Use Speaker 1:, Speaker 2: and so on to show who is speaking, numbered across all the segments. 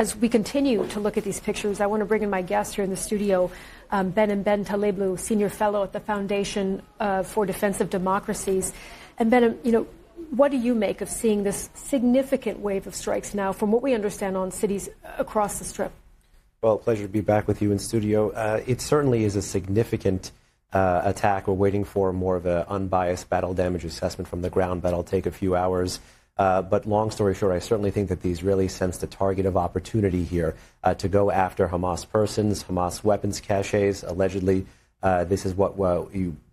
Speaker 1: As we continue to look at these pictures, I want to bring in my guest here in the studio, Behnam Ben Taleblu, Senior Fellow at the Foundation for Defense of Democracies. And Behnam, what do you make of seeing this significant wave of strikes now, from what we understand, on cities across the Strip?
Speaker 2: Well, pleasure to be back with you in studio. It certainly is a significant attack. We're waiting for more of an unbiased battle damage assessment from the ground. That'll take a few hours. But long story short, I certainly think that the Israelis sensed a target of opportunity here to go after Hamas persons, Hamas weapons caches. Allegedly, this is what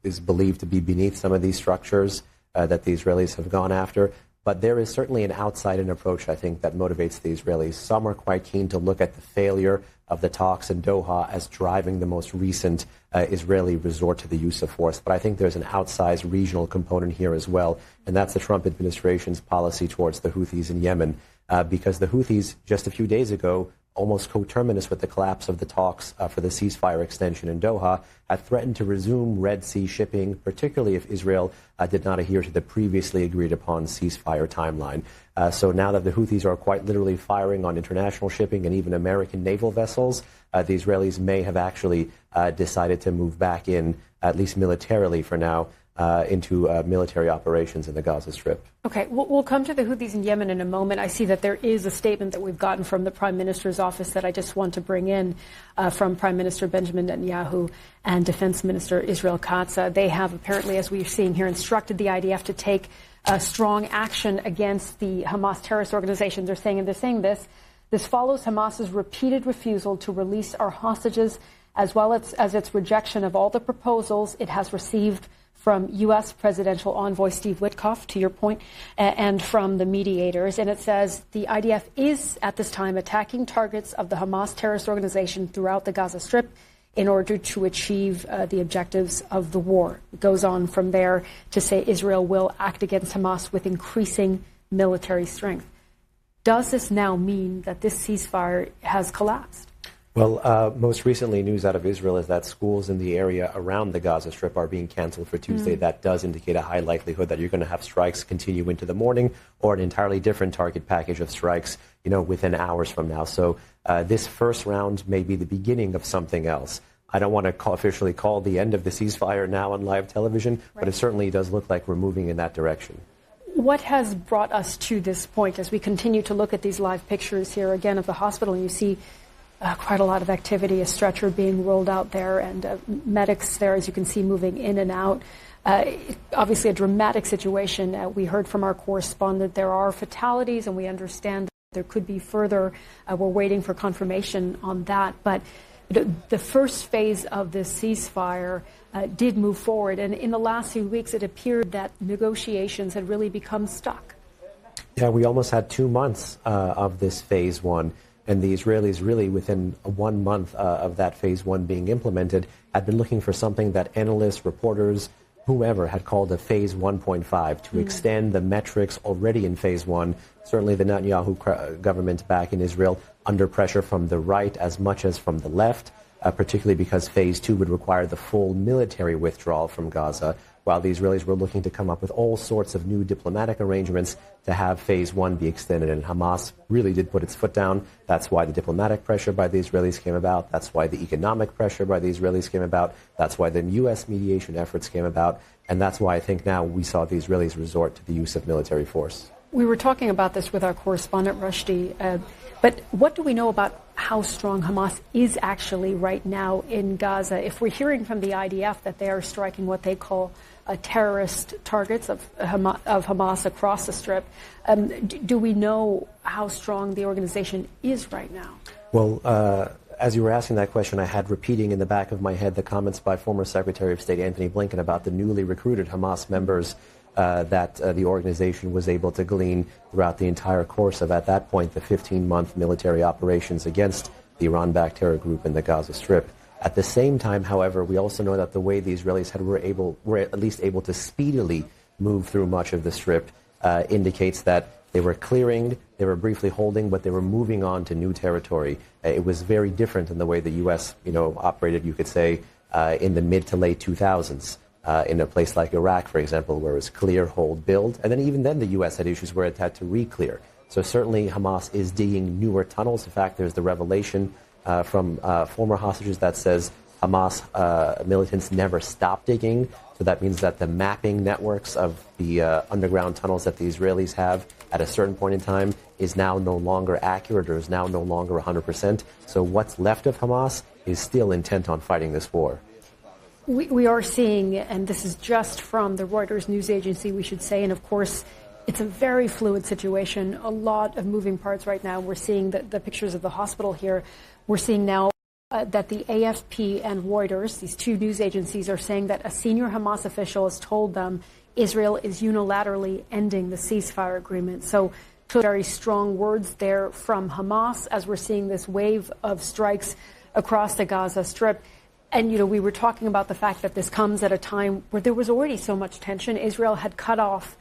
Speaker 2: is believed to be beneath some of these structures that the Israelis have gone after. But there is certainly an outside-in approach, I think, that motivates the Israelis. Some are quite keen to look at the failure of the talks in Doha as driving the most recent Israeli resort to the use of force. But I think there's an outsized regional component here as well, and that's the Trump administration's policy towards the Houthis in Yemen. Because the Houthis, just a few days ago, almost coterminous with the collapse of the talks for the ceasefire extension in Doha, had threatened to resume Red Sea shipping, particularly if Israel did not adhere to the previously agreed upon ceasefire timeline. So now that the Houthis are quite literally firing on international shipping and even American naval vessels, the Israelis may have actually decided to move back in, at least militarily for now, into military operations in the Gaza Strip.
Speaker 1: Okay, we'll come to the Houthis in Yemen in a moment. I see that there is a statement that we've gotten from the Prime Minister's office that I just want to bring in from Prime Minister Benjamin Netanyahu and Defense Minister Israel Katz. They have apparently, as we're seeing here, instructed the IDF to take strong action against the Hamas terrorist organization. They're saying this follows Hamas's repeated refusal to release our hostages, as well as its rejection of all the proposals it has received from U.S. presidential envoy Steve Witkoff, to your point, and from the mediators. And it says the IDF is, at this time, attacking targets of the Hamas terrorist organization throughout the Gaza Strip in order to achieve the objectives of the war. It goes on from there to say Israel will act against Hamas with increasing military strength. Does this now mean that this ceasefire has collapsed?
Speaker 2: Well, most recently, news out of Israel is that schools in the area around the Gaza Strip are being canceled for Tuesday. That does indicate a high likelihood that you're going to have strikes continue into the morning, or an entirely different target package of strikes, within hours from now. So this first round may be the beginning of something else. I don't want to officially call the end of the ceasefire now on live television, but it certainly does look like we're moving in that direction.
Speaker 1: What has brought us to this point as we continue to look at these live pictures here again of the hospital, and you see quite a lot of activity, a stretcher being rolled out there, and medics there, as you can see, moving in and out. Obviously a dramatic situation. We heard from our correspondent there are fatalities, and we understand that there could be further. We're waiting for confirmation on that. But the first phase of this ceasefire did move forward, and in the last few weeks it appeared that negotiations had really become stuck.
Speaker 2: Yeah, we almost had 2 months of this phase one. And the Israelis really, within 1 month of that phase one being implemented, had been looking for something that analysts, reporters, whoever had called a phase 1.5 to extend the metrics already in phase one. Certainly the Netanyahu government back in Israel under pressure from the right as much as from the left, particularly because phase two would require the full military withdrawal from Gaza, while the Israelis were looking to come up with all sorts of new diplomatic arrangements to have phase one be extended. And Hamas really did put its foot down. That's why the diplomatic pressure by the Israelis came about. That's why the economic pressure by the Israelis came about. That's why the U.S. mediation efforts came about. And that's why I think now we saw the Israelis resort to the use of military force.
Speaker 1: We were talking about this with our correspondent, Rushdie. But what do we know about how strong Hamas is actually right now in Gaza? If we're hearing from the IDF that they are striking what they call terrorist targets of Hamas across the Strip, do we know how strong the organization is right now?
Speaker 2: Well, as you were asking that question, I had repeating in the back of my head the comments by former Secretary of State Antony Blinken about the newly recruited Hamas members that the organization was able to glean throughout the entire course of, at that point, the 15-month military operations against the Iran-backed terror group in the Gaza Strip. At the same time, however, we also know that the way the Israelis were at least able to speedily move through much of the Strip indicates that they were clearing, they were briefly holding, but they were moving on to new territory. It was very different than the way the U.S. operated, you could say, in the mid to late 2000s. In a place like Iraq, for example, where it was clear, hold, build. And then even then the U.S. had issues where it had to re-clear. So certainly Hamas is digging newer tunnels. In fact, there's the revelation from former hostages that says Hamas militants never stopped digging. So that means that the mapping networks of the underground tunnels that the Israelis have at a certain point in time is now no longer accurate, or is now no longer 100%. So what's left of Hamas is still intent on fighting this war.
Speaker 1: We are seeing, and this is just from the Reuters news agency, we should say, and of course, it's a very fluid situation, a lot of moving parts right now. We're seeing the pictures of the hospital here. We're seeing now that the AFP and Reuters, these two news agencies, are saying that a senior Hamas official has told them Israel is unilaterally ending the ceasefire agreement. So very strong words there from Hamas as we're seeing this wave of strikes across the Gaza Strip. And, we were talking about the fact that this comes at a time where there was already so much tension. Israel had cut off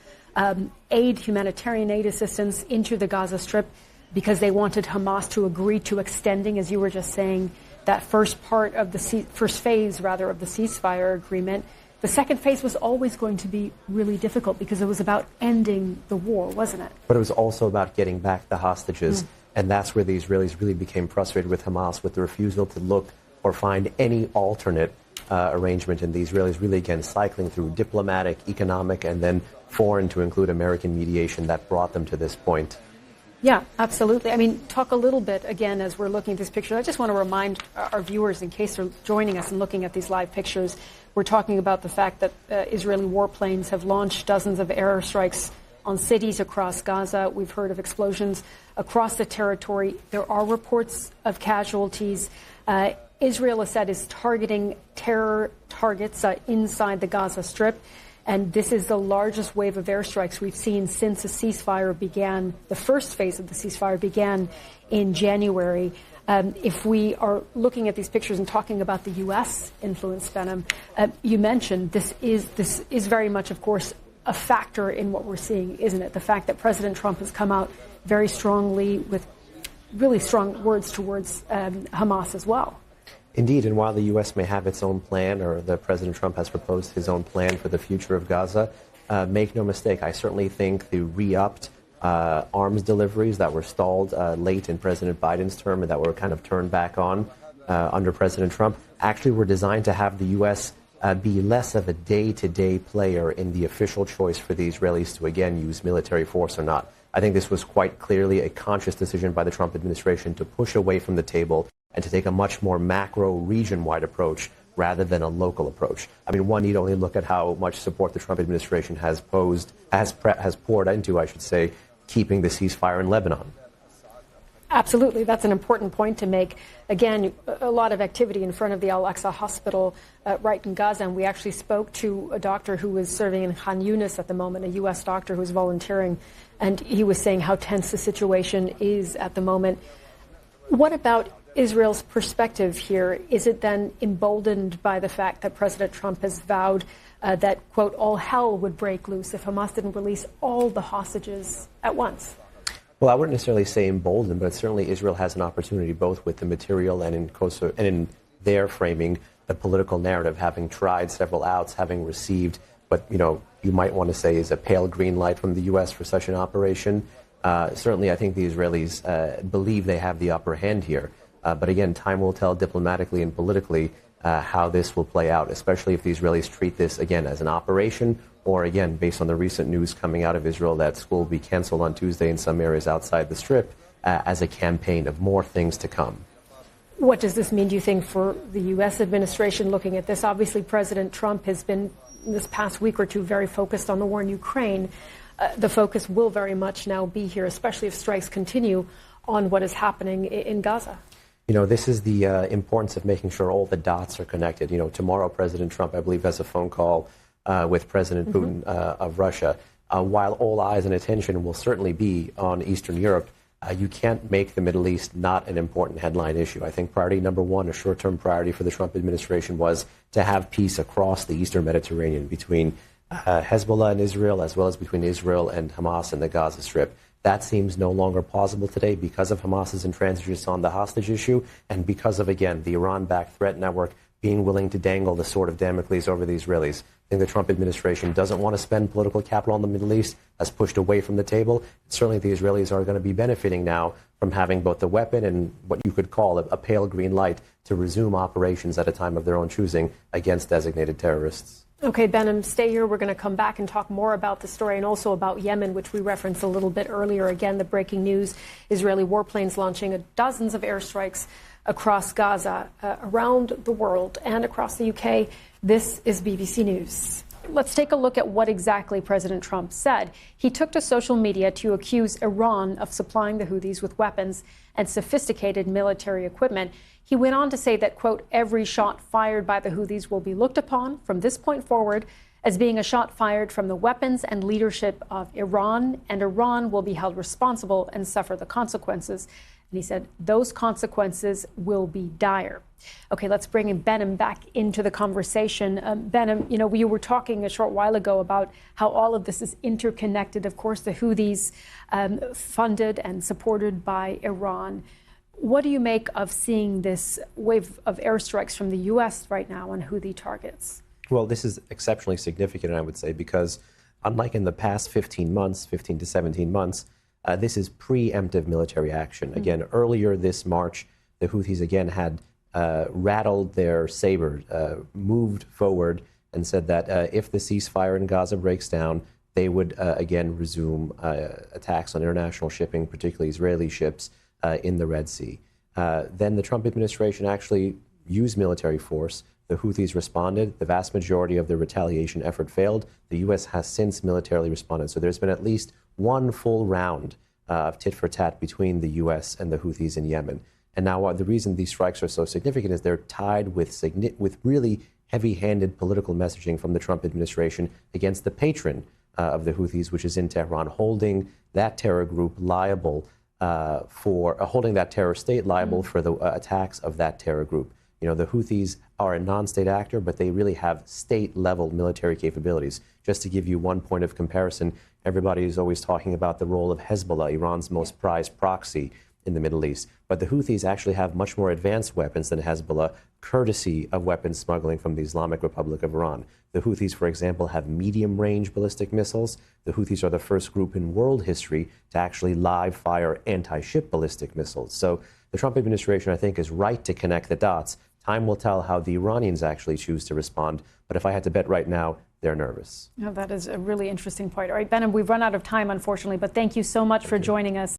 Speaker 1: humanitarian aid assistance into the Gaza Strip because they wanted Hamas to agree to extending, as you were just saying, that first phase of the ceasefire agreement. The second phase was always going to be really difficult because it was about ending the war, wasn't it?
Speaker 2: But it was also about getting back the hostages. And that's where the Israelis really became frustrated with Hamas, with the refusal to look or find any alternate arrangement. And the Israelis really, again, cycling through diplomatic, economic, and then foreign, to include American mediation, that brought them to this point.
Speaker 1: Yeah, absolutely. I mean, talk a little bit, again, as we're looking at this picture. I just want to remind our viewers, in case they're joining us and looking at these live pictures, we're talking about the fact that Israeli warplanes have launched dozens of airstrikes on cities across Gaza. We've heard of explosions across the territory. There are reports of casualties. Israel has said is targeting terror targets inside the Gaza Strip. And this is the largest wave of airstrikes we've seen since the ceasefire began. The first phase of the ceasefire began in January. If we are looking at these pictures and talking about the U.S. influence, Behnam, you mentioned this is very much, of course, a factor in what we're seeing, isn't it? The fact that President Trump has come out very strongly with really strong words towards Hamas as well.
Speaker 2: Indeed, and while the U.S. may have its own plan, or the President Trump has proposed his own plan for the future of Gaza, make no mistake, I certainly think the re-upped arms deliveries that were stalled late in President Biden's term and that were kind of turned back on under President Trump actually were designed to have the U.S. Be less of a day-to-day player in the official choice for the Israelis to, again, use military force or not. I think this was quite clearly a conscious decision by the Trump administration to push away from the table and to take a much more macro region-wide approach rather than a local approach. I mean, one need only look at how much support the Trump administration has poured into, I should say, keeping the ceasefire in Lebanon.
Speaker 1: Absolutely. That's an important point to make. Again, a lot of activity in front of the Al-Aqsa Hospital right in Gaza. And we actually spoke to a doctor who was serving in Khan Yunis at the moment, a U.S. doctor who was volunteering. And he was saying how tense the situation is at the moment. What about Israel's perspective here? Is it then emboldened by the fact that President Trump has vowed that, quote, all hell would break loose if Hamas didn't release all the hostages at once?
Speaker 2: Well, I wouldn't necessarily say emboldened, but certainly Israel has an opportunity both with the material and in their framing the political narrative, having tried several outs, having received what you might want to say is a pale green light from the U.S. for such an operation. Certainly, I think the Israelis believe they have the upper hand here. But again, time will tell diplomatically and politically how this will play out, especially if the Israelis treat this, again, as an operation, or again, based on the recent news coming out of Israel that school will be canceled on Tuesday in some areas outside the Strip, as a campaign of more things to come.
Speaker 1: What does this mean, do you think, for the U.S. administration looking at this? Obviously, President Trump has been, this past week or two, very focused on the war in Ukraine. The focus will very much now be here, especially if strikes continue, on what is happening in Gaza.
Speaker 2: This is the importance of making sure all the dots are connected. Tomorrow, President Trump, I believe, has a phone call with President Putin of Russia. While all eyes and attention will certainly be on Eastern Europe, you can't make the Middle East not an important headline issue. I think priority number one, a short-term priority for the Trump administration, was to have peace across the Eastern Mediterranean between Hezbollah and Israel, as well as between Israel and Hamas and the Gaza Strip. That seems no longer plausible today because of Hamas's intransigence on the hostage issue and because of, again, the Iran-backed threat network being willing to dangle the sword of Damocles over the Israelis. I think the Trump administration doesn't want to spend political capital on the Middle East, has pushed away from the table. Certainly the Israelis are going to be benefiting now from having both the weapon and what you could call a pale green light to resume operations at a time of their own choosing against designated terrorists.
Speaker 1: Okay, Behnam, stay here. We're going to come back and talk more about the story and also about Yemen, which we referenced a little bit earlier. Again, the breaking news, Israeli warplanes launching dozens of airstrikes across Gaza, around the world, and across the UK. This is BBC News. Let's take a look at what exactly President Trump said. He took to social media to accuse Iran of supplying the Houthis with weapons and sophisticated military equipment. He went on to say that, quote, every shot fired by the Houthis will be looked upon from this point forward as being a shot fired from the weapons and leadership of Iran, and Iran will be held responsible and suffer the consequences. And he said those consequences will be dire. Okay, let's bring in Behnam back into the conversation. Behnam, you know, we were talking a short while ago about how all of this is interconnected. Of course, the Houthis funded and supported by Iran. What do you make of seeing this wave of airstrikes from the U.S. right now on Houthi targets?
Speaker 2: Well, this is exceptionally significant, I would say, because unlike in the past 15 to 17 months, this is preemptive military action. Again, earlier this March, the Houthis again had rattled their saber, moved forward, and said that if the ceasefire in Gaza breaks down, they would again resume attacks on international shipping, particularly Israeli ships, in the Red Sea. Then the Trump administration actually used military force. The Houthis responded. The vast majority of the retaliation effort failed. The U.S. has since militarily responded. So there's been at least one full round of tit for tat between the U.S. and the Houthis in Yemen. And now the reason these strikes are so significant is they're tied with really heavy-handed political messaging from the Trump administration against the patron of the Houthis, which is in Tehran, holding that terror group liable holding that terror state liable for the attacks of that terror group. You know, the Houthis are a non-state actor, but they really have state-level military capabilities. Just to give you one point of comparison, everybody is always talking about the role of Hezbollah, Iran's most prized proxy in the Middle East. But the Houthis actually have much more advanced weapons than Hezbollah, courtesy of weapons smuggling from the Islamic Republic of Iran. The Houthis, for example, have medium-range ballistic missiles. The Houthis are the first group in world history to actually live-fire anti-ship ballistic missiles. So the Trump administration, I think, is right to connect the dots. Time will tell how the Iranians actually choose to respond. But if I had to bet right now, they're nervous.
Speaker 1: Oh, that is a really interesting point. All right, Behnam, we've run out of time, unfortunately, but thank you so much for joining us.